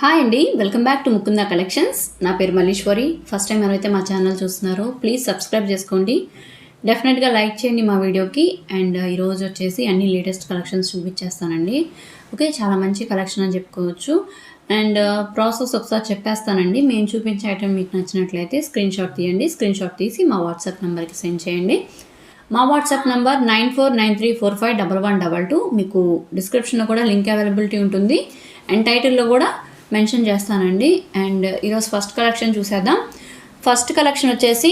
Hi అండి, welcome back to Mukunda collections. నా పేరు మల్లీశ్వరి. ఫస్ట్ టైం ఎవరైతే మా ఛానల్ చూస్తున్నారో ప్లీజ్ సబ్స్క్రైబ్ చేసుకోండి, డెఫినెట్గా లైక్ చేయండి మా వీడియోకి. అండ్ ఈరోజు వచ్చేసి అన్ని లేటెస్ట్ కలెక్షన్స్ చూపించేస్తానండి. ఓకే, చాలా మంచి కలెక్షన్ అని చెప్పుకోవచ్చు. అండ్ ప్రాసెస్ ఒకసారి చెప్పేస్తానండి. మేము చూపించే ఐటమ్ మీకు నచ్చినట్లయితే స్క్రీన్ షాట్ తీయండి. స్క్రీన్ షాట్ తీసి మా వాట్సాప్ నెంబర్కి సెండ్ చేయండి. మా వాట్సాప్ నెంబర్ 9493451122. మీకు డిస్క్రిప్షన్లో కూడా లింక్ అవైలబిలిటీ ఉంటుంది అండ్ టైటిల్లో కూడా మెన్షన్ చేస్తానండి. అండ్ ఈరోజు ఫస్ట్ కలెక్షన్ చూసేద్దాం. ఫస్ట్ కలెక్షన్ వచ్చేసి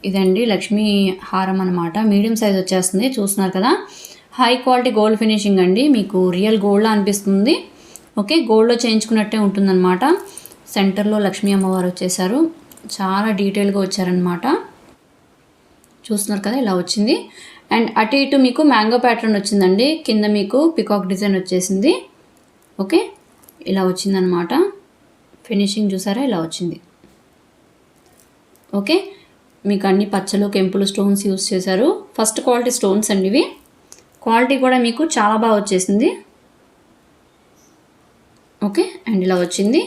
ఇదండి, లక్ష్మీ హారం అనమాట. మీడియం సైజ్ వచ్చేస్తుంది, చూస్తున్నారు కదా. హై క్వాలిటీ గోల్డ్ ఫినిషింగ్ అండి, మీకు రియల్ గోల్డ్లా అనిపిస్తుంది. ఓకే, గోల్డ్లో చేయించుకున్నట్టే ఉంటుందన్నమాట. సెంటర్లో లక్ష్మీ అమ్మవారు వచ్చేసారు, చాలా డీటెయిల్గా వచ్చారనమాట. చూస్తున్నారు కదా, ఇలా వచ్చింది. అండ్ అటు ఇటు మీకు మ్యాంగో ప్యాటర్న్ వచ్చిందండి. కింద మీకు పికాక్ డిజైన్ వచ్చేసింది. ఓకే, ఇలా వచ్చిందనమాట. ఫినిషింగ్ చూసారా, ఇలా వచ్చింది. ఓకే, మీకు అన్ని పచ్చలు కెంపులు స్టోన్స్ యూస్ చేశారు. ఫస్ట్ క్వాలిటీ స్టోన్స్ అండి ఇవి. క్వాలిటీ కూడా మీకు చాలా బాగా వచ్చేసింది. ఓకే, అండ్ ఇలా వచ్చింది.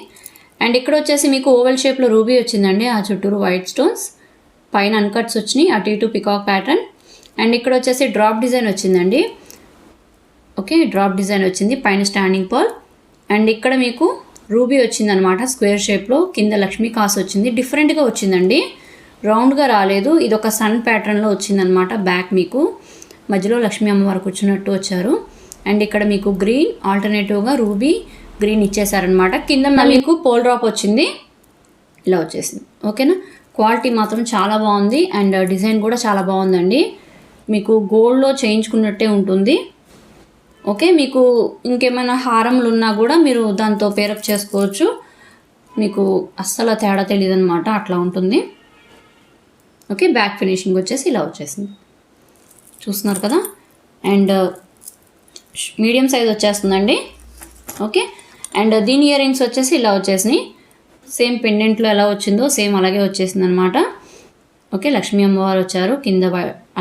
అండ్ ఇక్కడ వచ్చేసి మీకు ఓవెల్ షేప్లో రూబీ వచ్చిందండి. ఆ చుట్టూరు వైట్ స్టోన్స్, పైన అన్కట్స్ వచ్చినాయి, అటు ఇటు పికాక్ ప్యాటర్న్. అండ్ ఇక్కడ వచ్చేసి డ్రాప్ డిజైన్ వచ్చిందండి. ఓకే, డ్రాప్ డిజైన్ వచ్చింది, పైన స్టాండింగ్ పర్ల్. అండ్ ఇక్కడ మీకు రూబీ వచ్చిందనమాట స్క్వేర్ షేప్లో. కింద లక్ష్మీ కాసు వచ్చింది, డిఫరెంట్గా వచ్చిందండి, రౌండ్గా రాలేదు. ఇది ఒక సన్ ప్యాటర్న్లో వచ్చిందనమాట. బ్యాక్ మీకు మధ్యలో లక్ష్మీ అమ్మవారు కూర్చున్నట్టు వచ్చారు. అండ్ ఇక్కడ మీకు గ్రీన్ ఆల్టర్నేటివ్గా రూబీ గ్రీన్ ఇచ్చేసారనమాట. కింద మీకు పోల్ డ్రాప్ వచ్చింది, ఇలా వచ్చేసింది. ఓకేనా, క్వాలిటీ మాత్రం చాలా బాగుంది. అండ్ డిజైన్ కూడా చాలా బాగుందండి, మీకు గోల్డ్లో చేయించుకున్నట్టే ఉంటుంది. ఓకే, మీకు ఇంకేమైనా హారములు ఉన్నా కూడా మీరు దాంతో పేరప్ చేసుకోవచ్చు. మీకు అస్సలు తేడా తెలియదు అనమాట, అట్లా ఉంటుంది. ఓకే, బ్యాక్ ఫినిషింగ్ వచ్చేసి ఇలా వచ్చేసింది, చూస్తున్నారు కదా. అండ్ మీడియం సైజ్ వచ్చేస్తుందండి. ఓకే, అండ్ దీని ఇయర్ రింగ్స్ వచ్చేసి ఇలా వచ్చేసినాయి. సేమ్ పెండెంట్లో ఎలా వచ్చిందో సేమ్ అలాగే వచ్చేసింది అనమాట. ఓకే, లక్ష్మీ అమ్మవారు వచ్చారు. కింద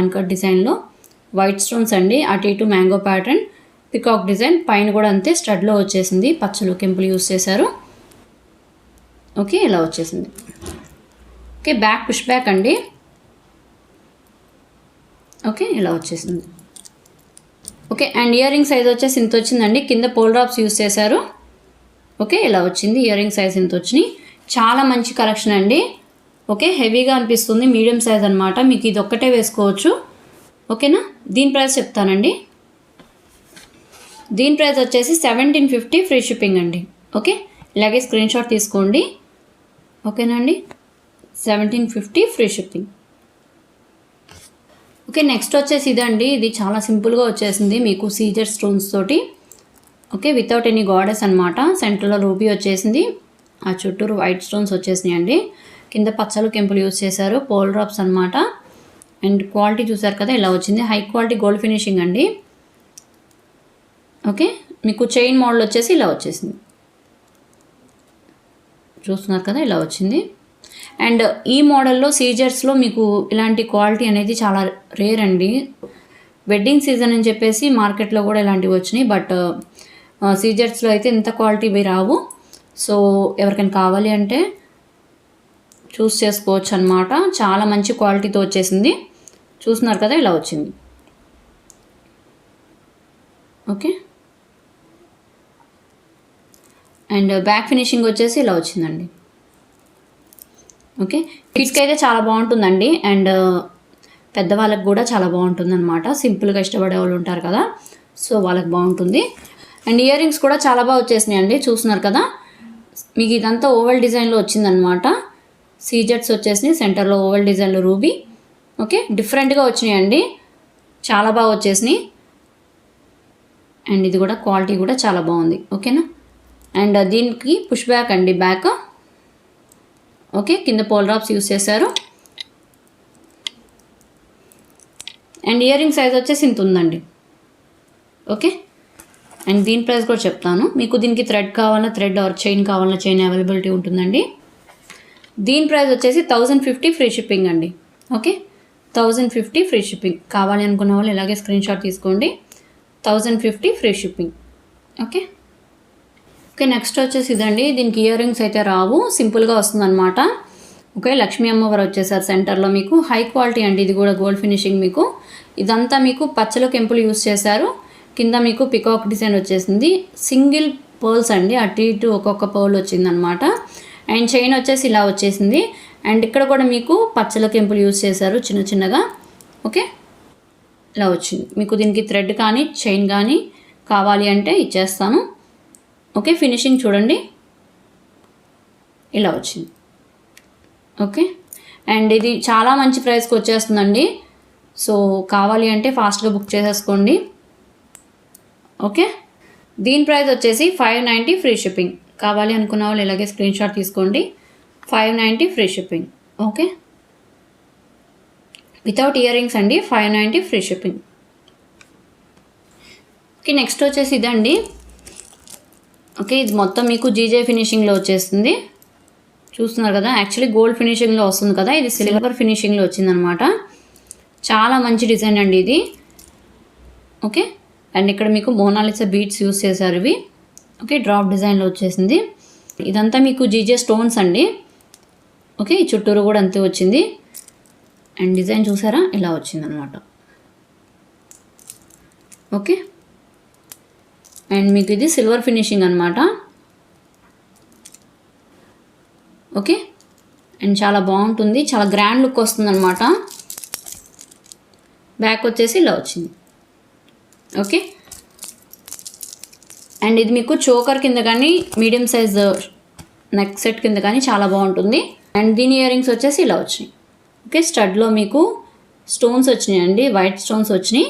అన్కట్ డిజైన్లో వైట్ స్టోన్స్ అండి, అటు ఇటు మ్యాంగో ప్యాటర్న్, పికాక్ డిజైన్. పైన కూడా అంతే స్టడ్లో వచ్చేసింది, పచ్చలు కెంపులు యూస్ చేశారు. ఓకే, ఇలా వచ్చేసింది. ఓకే, బ్యాక్ పుష్ బ్యాక్ అండి. ఓకే, ఇలా వచ్చేసింది. Okay, and ear ring size వచ్చేసి ఇంత వచ్చిందండి. కింద పోల్ డ్రాప్స్ యూస్ చేశారు. ఓకే, ఇలా వచ్చింది. ఇయర్ రింగ్ సైజ్ ఇంత వచ్చినాయి. చాలా మంచి కలెక్షన్ అండి. ఓకే, హెవీగా అనిపిస్తుంది, మీడియం సైజ్ అనమాట. మీకు ఇది ఒక్కటే వేసుకోవచ్చు. ఓకేనా, దీని ప్రైస్ చెప్తానండి. దీని ప్రైస్ వచ్చేసి 1750 ఫ్రీ షిప్పింగ్ అండి. ఓకే, ఇలాగే స్క్రీన్ షాట్ తీసుకోండి. ఓకేనండి, 1750 ఫ్రీ షిప్పింగ్. ఓకే, నెక్స్ట్ వచ్చేసి ఇదండి. ఇది చాలా సింపుల్గా వచ్చేసింది మీకు సీజర్ స్టోన్స్ తోటి. ఓకే, వితౌట్ ఎనీ గాడెస్ అనమాట. సెంటర్లో రూబీ వచ్చేసింది, ఆ చుట్టూరు వైట్ స్టోన్స్ వచ్చేసినాయి అండి. కింద పచ్చలు కెంపులు యూస్ చేశారు, పోల్ డ్రాప్స్ అనమాట. అండ్ క్వాలిటీ చూసారు కదా, ఇలా వచ్చింది. హై క్వాలిటీ గోల్డ్ ఫినిషింగ్ అండి. ఓకే, మీకు చైన్ మోడల్ వచ్చేసి ఇలా వచ్చేసింది, చూస్తున్నారు కదా, ఇలా వచ్చింది. అండ్ ఈ మోడల్లో సీజర్స్లో మీకు ఇలాంటి క్వాలిటీ అనేది చాలా రేర్ అండి. వెడ్డింగ్ సీజన్ అని చెప్పేసి మార్కెట్లో కూడా ఇలాంటివి వచ్చినాయి, బట్ సీజర్స్లో అయితే ఇంత క్వాలిటీవి రావు. సో ఎవరికైనా కావాలి అంటే చూస్ చేసుకోవచ్చు అనమాట. చాలా మంచి క్వాలిటీతో వచ్చేసింది, చూస్తున్నారు కదా, ఇలా వచ్చింది. ఓకే, అండ్ బ్యాక్ ఫినిషింగ్ వచ్చేసి ఇలా వచ్చిందండి. ఓకే, కిడ్స్కి అయితే చాలా బాగుంటుందండి. అండ్ పెద్దవాళ్ళకి కూడా చాలా బాగుంటుంది అనమాట. సింపుల్గా ఇష్టపడే వాళ్ళు ఉంటారు కదా, సో వాళ్ళకి బాగుంటుంది. అండ్ ఇయర్ రింగ్స్ కూడా చాలా బాగా వచ్చేసినాయి అండి, చూస్తున్నారు కదా. మీకు ఇదంతా ఓవెల్ డిజైన్లో వచ్చిందనమాట. సీజెట్స్ వచ్చేసినాయి, సెంటర్లో ఓవెల్ డిజైన్లో రూబీ. ఓకే, డిఫరెంట్గా వచ్చినాయండి, చాలా బాగా వచ్చేసినాయి. అండ్ ఇది కూడా క్వాలిటీ కూడా చాలా బాగుంది. ఓకేనా, అండ్ దీనికి పుష్ బ్యాక్ అండి, బ్యాక్. ఓకే, కింద పోల్ డ్రాప్స్ యూస్ చేశారు. అండ్ ఇయర్ రింగ్ సైజ్ వచ్చేసి ఇంత ఉందండి. ఓకే, అండ్ దీని ప్రైస్ కూడా చెప్తాను. మీకు దీనికి థ్రెడ్ కావాలన్నా థ్రెడ్, ఆర్ చైన్ కావాలన్నా చైన్ అవైలబిలిటీ ఉంటుందండి. దీని ప్రైస్ వచ్చేసి 1050 ఫ్రీ షిప్పింగ్ అండి. Okay, 1050 free shipping. కావాలి అనుకున్న వాళ్ళు ఇలాగే స్క్రీన్ షాట్ తీసుకోండి. 1050 free shipping. Okay, okay, next వచ్చేసి ఇదండి. దీనికి ఇయర్ రింగ్స్ అయితే రావు, సింపుల్గా వస్తుందన్నమాట. ఓకే, లక్ష్మీ అమ్మవారు వచ్చేసారు సెంటర్లో మీకు. హై క్వాలిటీ అండి, ఇది కూడా గోల్డ్ ఫినిషింగ్ మీకు. ఇదంతా మీకు పచ్చల కెంపులు యూస్ చేశారు. కింద మీకు పికాక్ డిజైన్ వచ్చేసింది. సింగిల్ పర్ల్స్ అండి, అటు ఇటు ఒక్కొక్క పర్ల్ వచ్చిందనమాట. అండ్ చైన్ వచ్చేసి ఇలా వచ్చేసింది. అండ్ ఇక్కడ కూడా మీకు పచ్చల కెంపులు యూస్ చేశారు చిన్న చిన్నగా. ఓకే, ఇలా వచ్చింది మీకు. దీనికి థ్రెడ్ కానీ చైన్ కానీ కావాలి అంటే ఇచ్చేస్తాను. ఓకే, ఫినిషింగ్ చూడండి, ఇలా వచ్చింది. ఓకే, అండ్ ఇది చాలా మంచి ప్రైస్కి వచ్చేస్తుందండి. సో కావాలి అంటే ఫాస్ట్గా బుక్ చేసేసుకోండి. ఓకే, దీని ప్రైస్ వచ్చేసి 590 ఫ్రీ షిప్పింగ్. కావాలి అనుకున్న వాళ్ళు ఇలాగే స్క్రీన్ షాట్ తీసుకోండి. 590 free shipping. Okay, without ear rings అండి, 590 ఫ్రీ షిప్పింగ్. ఓకే, నెక్స్ట్ వచ్చేసి ఇదండి. ఓకే, ఇది మొత్తం మీకు జీజే ఫినిషింగ్లో వచ్చేస్తుంది. చూస్తున్నారు కదా, యాక్చువల్లీ గోల్డ్ ఫినిషింగ్లో వస్తుంది కదా, ఇది సిల్వర్ ఫినిషింగ్లో వచ్చిందనమాట. చాలా మంచి డిజైన్ అండి ఇది. ఓకే, అండ్ ఇక్కడ మీకు మోనాలిసా బీడ్స్ యూస్ చేశారు ఇవి. ఓకే, డ్రాప్ డిజైన్లో వచ్చేసింది. ఇదంతా మీకు జీజే స్టోన్స్ అండి. ఓకే, ఈ చుట్టూరు కూడా అంతే వచ్చింది. అండ్ డిజైన్ చూసారా, ఇలా వచ్చిందనమాట. ఓకే, అండ్ మీకు ఇది సిల్వర్ ఫినిషింగ్ అనమాట. ఓకే, అండ్ చాలా బాగుంటుంది, చాలా గ్రాండ్ లుక్ వస్తుంది అనమాట. బ్యాక్ వచ్చేసి ఇలా వచ్చింది. ఓకే, అండ్ ఇది మీకు చోకర్ కింద కానీ మీడియం సైజ్ నెక్ సెట్ కింద కానీ చాలా బాగుంటుంది. అండ్ దీని ఇయర్ రింగ్స్ వచ్చేసి ఇలా వచ్చినాయి. ఓకే, స్టడ్లో మీకు స్టోన్స్ వచ్చినాయి అండి, వైట్ స్టోన్స్ వచ్చినాయి.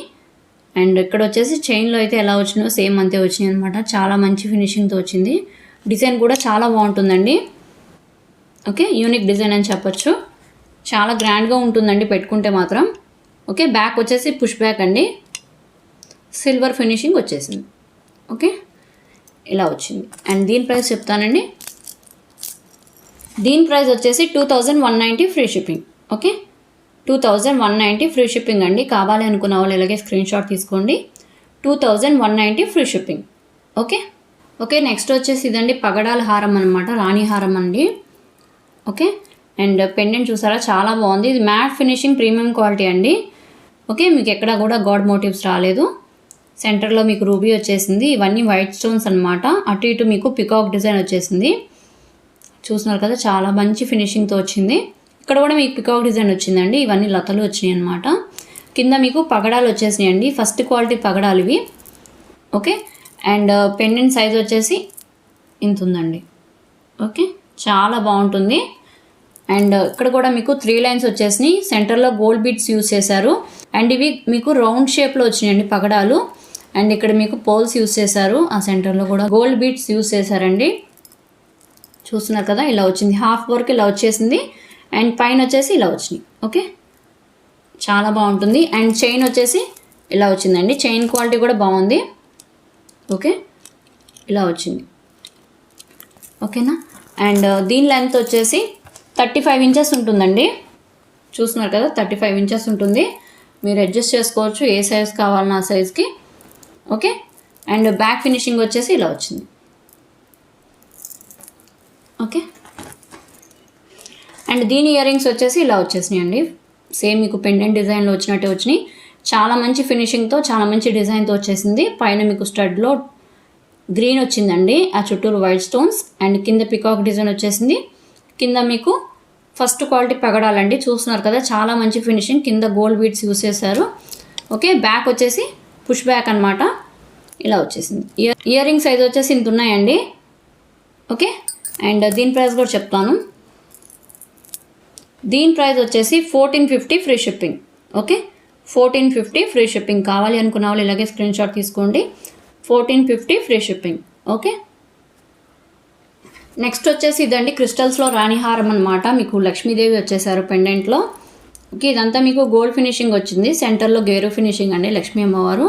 అండ్ ఇక్కడ వచ్చేసి చైన్లో అయితే ఎలా వచ్చినాయో సేమ్ అంతే వచ్చినాయి అనమాట. చాలా మంచి ఫినిషింగ్తో వచ్చింది. డిజైన్ కూడా చాలా బాగుంటుందండి. ఓకే, యూనిక్ డిజైన్ అని చెప్పొచ్చు. చాలా గ్రాండ్గా ఉంటుందండి పెట్టుకుంటే మాత్రం. ఓకే, బ్యాక్ వచ్చేసి పుష్ బ్యాక్ అండి, సిల్వర్ ఫినిషింగ్ వచ్చేసింది. ఓకే, ఇలా వచ్చింది. అండ్ దీని ప్రైస్ చెప్తానండి. దీని ప్రైస్ వచ్చేసి 2190 free shipping. Okay, 2190 free shipping అండి. కావాలి అనుకున్న వాళ్ళు ఇలాగే స్క్రీన్ షాట్ తీసుకోండి. 2190 free shipping. Okay, okay, next వచ్చేసి ఇదండి పగడాల హారం అనమాట, రాణి హారం అండి. ఓకే, అండ్ పెండెంట్ చూసారా, చాలా బాగుంది. ఇది మ్యాట్ ఫినిషింగ్ ప్రీమియం క్వాలిటీ అండి. ఓకే, మీకు ఎక్కడ కూడా గాడ్ మోటివ్స్ రాలేదు. సెంటర్లో మీకు రూబీ వచ్చేసింది. ఇవన్నీ వైట్ స్టోన్స్ అనమాట. అటు ఇటు మీకు పికాక్ డిజైన్ వచ్చేసింది. చూస్తున్నారు కదా, చాలా మంచి ఫినిషింగ్తో వచ్చింది. ఇక్కడ కూడా మీకు పికాక్ డిజైన్ వచ్చిందండి. ఇవన్నీ లతలు వచ్చినాయి అనమాట. కింద మీకు పగడాలు వచ్చేసినాయి అండి, ఫస్ట్ క్వాలిటీ పగడాలు ఇవి. ఓకే, అండ్ పెండెంట్ సైజ్ వచ్చేసి ఇంత ఉందండి. ఓకే, చాలా బాగుంటుంది. అండ్ ఇక్కడ కూడా మీకు 3 లైన్స్ వచ్చేసినాయి. సెంటర్లో గోల్డ్ బీడ్స్ యూస్ చేశారు. అండ్ ఇవి మీకు రౌండ్ షేప్లో వచ్చినాయండి పగడాలు. అండ్ ఇక్కడ మీకు పోల్స్ యూస్ చేశారు. ఆ సెంటర్లో కూడా గోల్డ్ బీడ్స్ యూస్ చేశారండి. చూస్తున్నారు కదా, ఇలా వచ్చింది. హాఫ్ వర్క్ ఇలా వచ్చేసింది. అండ్ పైన వచ్చేసి ఇలా వచ్చినాయి. ఓకే, చాలా బాగుంటుంది. అండ్ చైన్ వచ్చేసి ఇలా వచ్చిందండి. చైన్ క్వాలిటీ కూడా బాగుంది. ఓకే, ఇలా వచ్చింది. ఓకేనా, అండ్ దీని లెంత్ వచ్చేసి 35 ఇంచెస్ ఉంటుందండి. చూస్తున్నారు కదా, 35 ఇంచెస్ ఉంటుంది. మీరు అడ్జస్ట్ చేసుకోవచ్చు ఏ సైజ్ కావాలన్నా ఆ సైజ్కి. ఓకే, అండ్ బ్యాక్ ఫినిషింగ్ వచ్చేసి ఇలా వచ్చింది. ఓకే, అండ్ దీని ఇయర్ రింగ్స్ వచ్చేసి ఇలా వచ్చేసినాయి అండి. సేమ్ మీకు పెండెంట్ డిజైన్లో వచ్చినట్టే వచ్చినాయి. చాలా మంచి ఫినిషింగ్తో, చాలా మంచి డిజైన్తో వచ్చేసింది. పైన మీకు స్టడ్లో గ్రీన్ వచ్చిందండి, ఆ చుట్టూరు వైట్ స్టోన్స్. అండ్ కింద పికాక్ డిజైన్ వచ్చేసింది. కింద మీకు ఫస్ట్ క్వాలిటీ పగడాలండి. చూస్తున్నారు కదా, చాలా మంచి ఫినిషింగ్. కింద గోల్డ్ బీడ్స్ యూస్ చేశారు. ఓకే, బ్యాక్ వచ్చేసి పుష్ బ్యాక్ అనమాట. ఇలా వచ్చేసింది. ఇయర్ రింగ్ సైజ్ వచ్చేసి ఇంత ఉన్నాయండి. ఓకే, అండ్ దీని ప్రైస్ కూడా చెప్తాను. దీని ప్రైస్ వచ్చేసి 1450 free shipping. Okay, 1450 free shipping. కావాలి అనుకున్న వాళ్ళు ఇలాగే స్క్రీన్ షాట్ తీసుకోండి. 1450 ఫ్రీ షిప్పింగ్. ఓకే, నెక్స్ట్ వచ్చేసి ఇదండి క్రిస్టల్స్లో రాణిహారం అనమాట. మీకు లక్ష్మీదేవి వచ్చేసారు పెండెంట్లో. ఓకే, ఇదంతా మీకు గోల్డ్ ఫినిషింగ్ వచ్చింది. సెంటర్లో గేరు ఫినిషింగ్ అండి, లక్ష్మీ అమ్మవారు.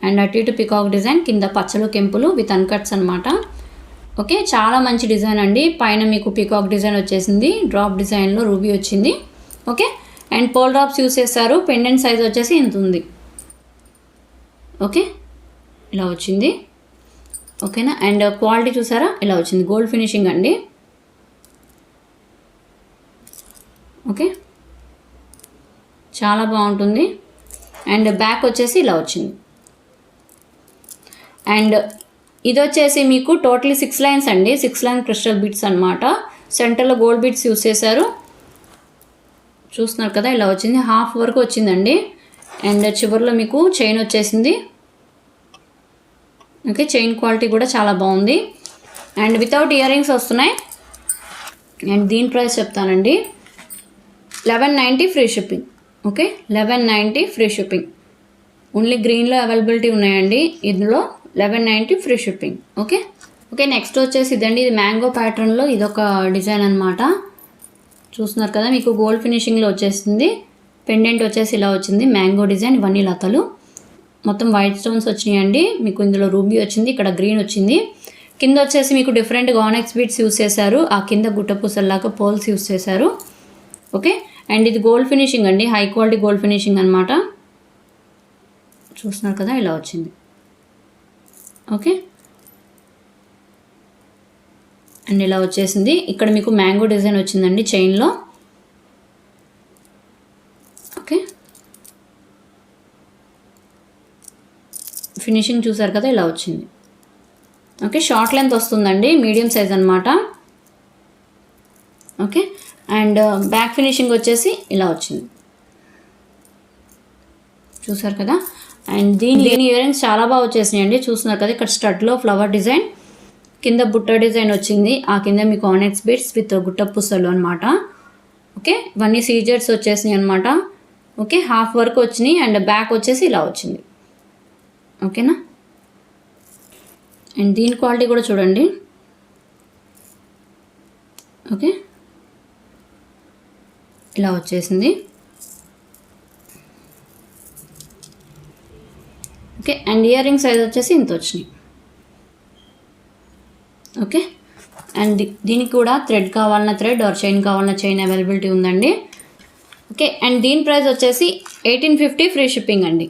అండ్ అటు ఇటు పికాక్ డిజైన్, కింద పచ్చలు కెంపులు విత్ అన్కట్స్ అనమాట. ఓకే, చాలా మంచి డిజైన్ అండి. పైన మీకు పికాక్ డిజైన్ వచ్చేసింది. డ్రాప్ డిజైన్లో రూబీ వచ్చింది. Okay, and pole drops use చేస్తారు. పెండెంట్ సైజ్ వచ్చేసి ఇంత ఉంది. ఓకే, ఇలా వచ్చింది. ఓకేనా. అండ్ క్వాలిటీ చూసారా ఇలా వచ్చింది, గోల్డ్ ఫినిషింగ్ అండి. ఓకే, చాలా బాగుంటుంది. అండ్ బ్యాక్ వచ్చేసి ఇలా వచ్చింది. అండ్ ఇది వచ్చేసి మీకు టోటలీ 6 లైన్స్ అండి, 6 లైన్ క్రిస్టల్ బీట్స్ అనమాట. సెంటర్లో గోల్డ్ బీట్స్ యూస్ చేశారు, చూస్తున్నారు కదా ఇలా వచ్చింది. హాఫ్ వరకు వచ్చిందండి. అండ్ చివరిలో మీకు చైన్ వచ్చేసింది. ఓకే, చైన్ క్వాలిటీ కూడా చాలా బాగుంది. అండ్ వితౌట్ ఇయర్ రింగ్స్ వస్తున్నాయి. అండ్ దీని ప్రైస్ చెప్తానండి, 1190 free shipping. Okay, 1190 free shipping. Only గ్రీన్లో అవైలబిలిటీ ఉన్నాయండి, ఇందులో 1190 free shipping. Okay okay, next వచ్చేసి ఇదండి, ఇది మ్యాంగో ప్యాటర్న్లో ఇదొక డిజైన్ అనమాట. చూస్తున్నారు కదా మీకు గోల్డ్ ఫినిషింగ్లో వచ్చేసింది. పెండెంట్ వచ్చేసి ఇలా వచ్చింది, మ్యాంగో డిజైన్. ఇవన్నీ లతలు, మొత్తం వైట్ స్టోన్స్ వచ్చినాయండి. మీకు ఇందులో రూబీ వచ్చింది, ఇక్కడ గ్రీన్ వచ్చింది. కింద వచ్చేసి మీకు డిఫరెంట్ గానెక్స్ బీడ్స్ యూస్ చేశారు. ఆ కింద గుట్టపూసల్లాగా పోల్స్ యూస్ చేశారు. ఓకే, అండ్ ఇది గోల్డ్ ఫినిషింగ్ అండి, హై క్వాలిటీ గోల్డ్ ఫినిషింగ్ అనమాట. చూస్తున్నారు కదా ఇలా వచ్చింది. ఓకే, అండ్ ఇలా వచ్చేసింది. ఇక్కడ మీకు మ్యాంగో డిజైన్ వచ్చిందండి చైన్లో. ఓకే, ఫినిషింగ్ చూసారు కదా ఇలా వచ్చింది. ఓకే, షార్ట్ లెంత్ వస్తుందండి, మీడియం సైజ్ అనమాట. ఓకే, అండ్ బ్యాక్ ఫినిషింగ్ వచ్చేసి ఇలా వచ్చింది, చూసారు కదా. అండ్ దీని ఇయర్ రింగ్స్ చాలా బాగా వచ్చేసినాయి అండి, చూస్తున్నారు కదా. ఇక్కడ స్టడ్లో ఫ్లవర్ డిజైన్, కింద బుట్ట డిజైన్ వచ్చింది. ఆ కింద మీకు ఆనెక్స్ బీడ్స్ విత్ గుట్ట పుస్తలు అనమాట. ఓకే, ఇవన్నీ సీజర్స్ వచ్చేసినాయి అనమాట. ఓకే, హాఫ్ వర్క్ వచ్చినాయి. అండ్ బ్యాక్ వచ్చేసి ఇలా వచ్చింది. ఓకేనా. అండ్ దీని క్వాలిటీ కూడా చూడండి. ఓకే, ఇలా వచ్చేసింది. Okay, and ear ring size వచ్చేసి ఇంత వచ్చినాయి. ఓకే, అండ్ దీనికి కూడా థ్రెడ్ కావాలన్న థ్రెడ్, ఆర్ చైన్ కావాలన్న చైన్ అవైలబిలిటీ ఉందండి. ఓకే, అండ్ దీని ప్రైస్ వచ్చేసి 1850 ఫ్రీ షిప్పింగ్ అండి.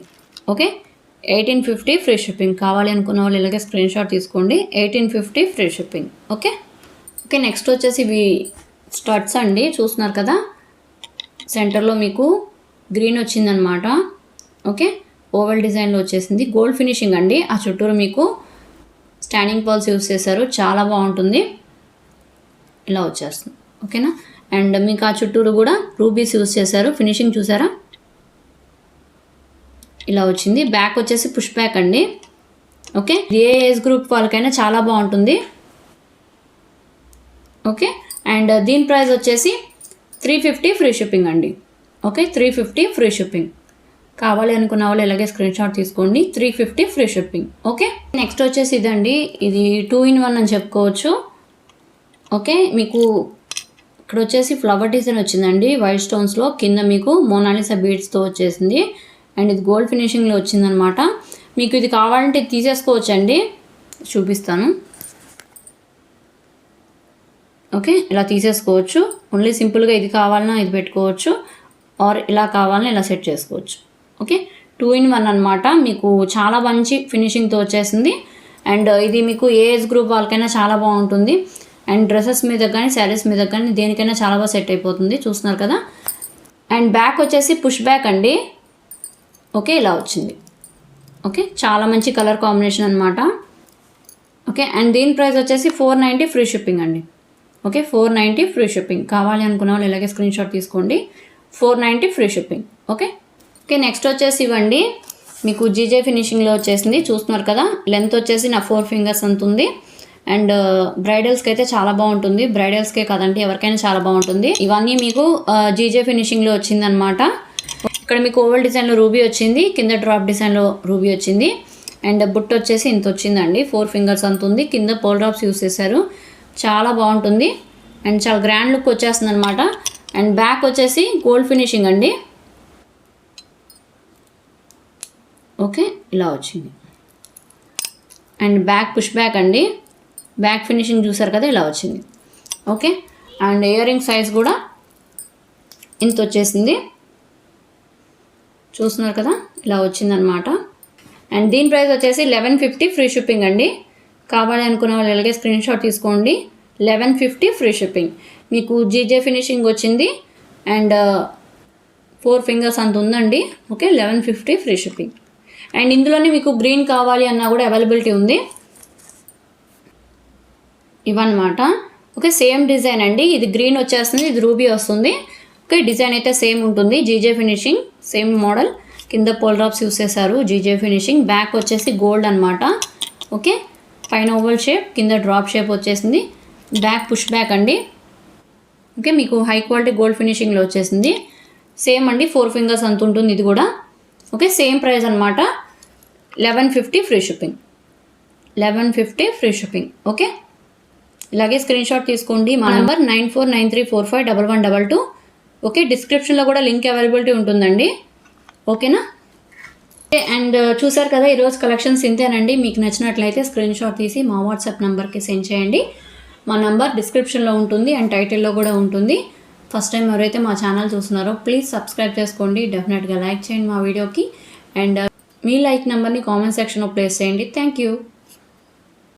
Okay, 1850 free shipping. కావాలి అనుకున్న వాళ్ళు ఇలాగే స్క్రీన్ షాట్ తీసుకోండి. 1850 free shipping. Okay okay, next వచ్చేసి ఇవి స్టడ్స్ అండి, చూస్తున్నారు కదా. సెంటర్లో మీకు గ్రీన్ వచ్చిందనమాట. ఓకే, ఓవెల్ డిజైన్లో వచ్చేసింది, గోల్డ్ ఫినిషింగ్ అండి. ఆ చుట్టూరు మీకు స్టాండింగ్ పాల్స్ యూస్ చేశారు, చాలా బాగుంటుంది. ఇలా వచ్చేస్తుంది. ఓకేనా, అండ్ మీకు ఆ చుట్టూరు కూడా రూబీస్ యూస్ చేశారు. ఫినిషింగ్ చూసారా ఇలా వచ్చింది. బ్యాక్ వచ్చేసి పుష్ బ్యాక్ అండి. ఓకే, ఏ ఏజ్ గ్రూప్ వాళ్ళకైనా చాలా బాగుంటుంది. ఓకే, అండ్ దీని ప్రైస్ వచ్చేసి 350 ఫ్రీ షిప్పింగ్ అండి. Okay, 350 free shipping. కావాలి అనుకున్న వాళ్ళు ఇలాగే స్క్రీన్ షాట్ తీసుకోండి. 350 ఫ్రీ షిప్పింగ్. ఓకే, నెక్స్ట్ వచ్చేసి ఇదండి, ఇది 2 in 1 అని చెప్పుకోవచ్చు. ఓకే, మీకు ఇక్కడ వచ్చేసి ఫ్లవర్ డిజైన్ వచ్చిందండి వైట్ స్టోన్స్లో. కింద మీకు మోనాలిసా బీడ్స్తో వచ్చేసింది. అండ్ ఇది గోల్డ్ ఫినిషింగ్లో వచ్చిందనమాట. మీకు ఇది కావాలంటే తీసేసుకోవచ్చు అండి, చూపిస్తాను. ఓకే, ఇలా తీసేసుకోవచ్చు. ఓన్లీ సింపుల్గా ఇది కావాలన్నా ఇది పెట్టుకోవచ్చు, ఆర్ ఇలా కావాలన్నా ఇలా సెట్ చేసుకోవచ్చు. ఓకే, 2 in 1 అనమాట. మీకు చాలా మంచి ఫినిషింగ్తో వచ్చేసింది. అండ్ ఇది మీకు ఏ ఏజ్ గ్రూప్ వాళ్ళకైనా చాలా బాగుంటుంది. అండ్ డ్రెస్సెస్ మీద కానీ శారీస్ మీద కానీ దేనికైనా చాలా బాగా సెట్ అయిపోతుంది, చూస్తున్నారు కదా. అండ్ బ్యాక్ వచ్చేసి పుష్ బ్యాక్ అండి. ఓకే, ఇలా వచ్చింది. ఓకే, చాలా మంచి కలర్ కాంబినేషన్ అనమాట. ఓకే, అండ్ దీని ప్రైస్ వచ్చేసి 490 ఫ్రీ షిప్పింగ్ అండి. Okay, 490 free shipping. కావాలి అనుకున్న వాళ్ళు ఇలాగే స్క్రీన్ షాట్ తీసుకోండి. 490 free shipping. Okay okay, next వచ్చేసి ఇవ్వండి, మీకు జీజే ఫినిషింగ్లో వచ్చేసింది, చూస్తున్నారు కదా. లెంత్ వచ్చేసి నా 4 fingers అంత ఉంది. అండ్ బ్రైడల్స్కి అయితే చాలా బాగుంటుంది, బ్రైడల్స్కే కదండి ఎవరికైనా చాలా బాగుంటుంది. ఇవన్నీ మీకు జీజే ఫినిషింగ్లో వచ్చిందనమాట. ఇక్కడ మీకు ఓవెల్ డిజైన్లో రూబీ వచ్చింది, కింద డ్రాప్ డిజైన్లో రూబీ వచ్చింది. అండ్ బుట్ట వచ్చేసి ఇంత వచ్చిందండి, 4 fingers అంత ఉంది. కింద పోల్ డ్రాప్స్ యూస్ చేశారు, చాలా బాగుంటుంది. అండ్ చాలా గ్రాండ్ లుక్ వచ్చేస్తుంది అనమాట. అండ్ బ్యాక్ వచ్చేసి గోల్డ్ ఫినిషింగ్ అండి. ఓకే, ఇలా వచ్చింది. అండ్ బ్యాక్ పుష్ బ్యాక్ అండి, బ్యాక్ ఫినిషింగ్ చూసారు కదా ఇలా వచ్చింది. Okay, and ear ring size కూడా ఇంత వచ్చేసింది, చూస్తున్నారు కదా ఇలా వచ్చిందనమాట. అండ్ దీని ప్రైస్ వచ్చేసి 1150 ఫ్రీ షిప్పింగ్ అండి. కావాలి అనుకున్న వాళ్ళు ఇలాగే స్క్రీన్ షాట్ తీసుకోండి. 1150 ఫ్రీ షిప్పింగ్. మీకు జీజే ఫినిషింగ్ వచ్చింది అండ్ 4 ఫింగర్స్ అంత ఉందండి. Okay, 1150 free shipping. అండ్ ఇందులోనే మీకు గ్రీన్ కావాలి అన్నా కూడా అవైలబిలిటీ ఉంది. ఇవన్నమాట. ఓకే, సేమ్ డిజైన్ అండి. ఇది గ్రీన్ వచ్చేస్తుంది, ఇది రూబీ వస్తుంది. ఓకే, డిజైన్ అయితే సేమ్ ఉంటుంది. GJ finishing same model. కింద పోల్ డ్రాప్స్ యూస్ చేశారు. GJ finishing. బ్యాక్ వచ్చేసి గోల్డ్ అనమాట. ఓకే, పైన ఓవల్ షేప్, కింద డ్రాప్ షేప్ వచ్చేసింది. బ్యాక్ పుష్ బ్యాక్ అండి. ఓకే, మీకు హై క్వాలిటీ గోల్డ్ ఫినిషింగ్లో వచ్చేసింది. సేమ్ అండి, 4 ఫింగర్స్ అంత ఉంటుంది ఇది కూడా. ఓకే, సేమ్ ప్రైస్ అనమాట. 1150 free shipping. 1150 free shipping. Okay, ఇలాగే స్క్రీన్ షాట్ తీసుకోండి. మా నెంబర్ 9493451122. ఓకే, డిస్క్రిప్షన్లో కూడా లింక్ అవైలబిలిటీ ఉంటుందండి. ఓకేనా? అండ్ చూసారు కదా, ఈరోజు కలెక్షన్స్ ఇంతేనండి. మీకు నచ్చినట్లయితే స్క్రీన్ షాట్ తీసి మా వాట్సాప్ నెంబర్కి సెండ్ చేయండి. మా నెంబర్ డిస్క్రిప్షన్లో ఉంటుంది అండ్ టైటిల్లో కూడా ఉంటుంది. ఫస్ట్ టైం ఎవరైతే మా ఛానల్ చూస్తున్నారో ప్లీజ్ సబ్స్క్రైబ్ చేసుకోండి. డెఫినెట్గా లైక్ చేయండి మా వీడియోకి. అండ్ మీ లైక్ నెంబర్ని కామెంట్ సెక్షన్లో ప్లేస్ చేయండి. Thank you.